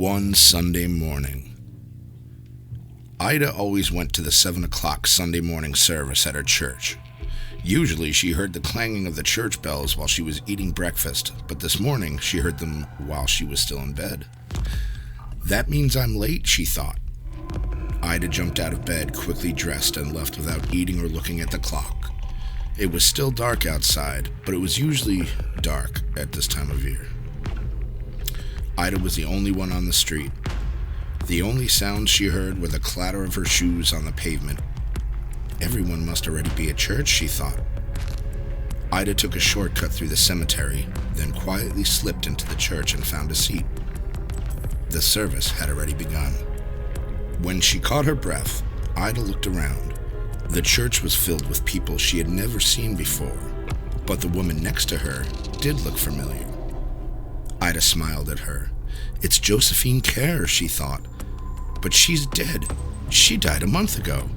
One Sunday morning. Ida always went to the 7 o'clock Sunday morning service at her church. Usually she heard the clanging of the church bells while she was eating breakfast, but this morning she heard them while she was still in bed. That means I'm late, she thought. Ida jumped out of bed, quickly dressed, and left without eating or looking at the clock. It was still dark outside, but it was usually dark at this time of year. Ida was the only one on the street. The only sounds she heard were the clatter of her shoes on the pavement. Everyone must already be at church, she thought. Ida took a shortcut through the cemetery, then quietly slipped into the church and found a seat. The service had already begun. When she caught her breath, Ida looked around. The church was filled with people she had never seen before, but the woman next to her did look familiar. Ida smiled at her. It's Josephine Kerr, she thought. But she's dead. She died a month ago.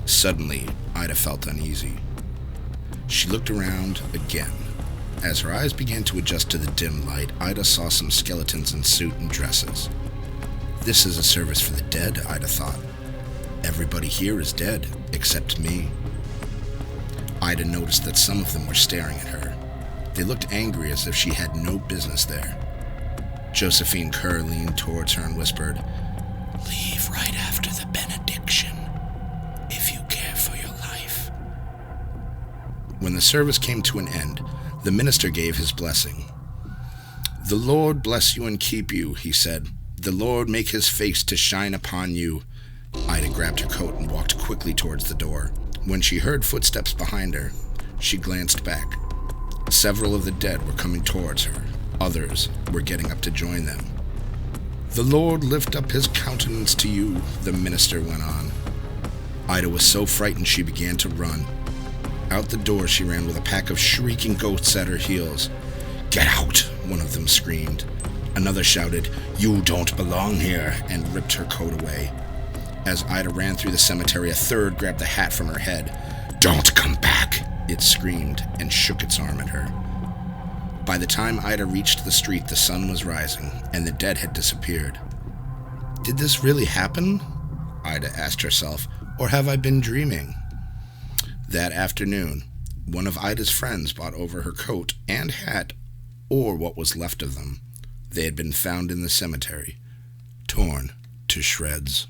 Suddenly, Ida felt uneasy. She looked around again. As her eyes began to adjust to the dim light, Ida saw some skeletons in suit and dresses. This is a service for the dead, Ida thought. Everybody here is dead, except me. Ida noticed that some of them were staring at her. They looked angry as if she had no business there. Josephine Kerr leaned towards her and whispered, "Leave right after the benediction, if you care for your life." When the service came to an end, the minister gave his blessing. "The Lord bless you and keep you," he said. "The Lord make his face to shine upon you." Ida grabbed her coat and walked quickly towards the door. When she heard footsteps behind her, she glanced back. Several of the dead were coming towards her. Others were getting up to join them. "The Lord lift up his countenance to you," the minister went on. Ida was so frightened she began to run. Out the door she ran with a pack of shrieking ghosts at her heels. "Get out!" one of them screamed. Another shouted, "You don't belong here," and ripped her coat away. As Ida ran through the cemetery, a third grabbed the hat from her head. "Don't come back!" it screamed and shook its arm at her. By the time Ida reached the street, the sun was rising, and the dead had disappeared. Did this really happen? Ida asked herself, or have I been dreaming? That afternoon, one of Ida's friends brought over her coat and hat, or what was left of them. They had been found in the cemetery, torn to shreds.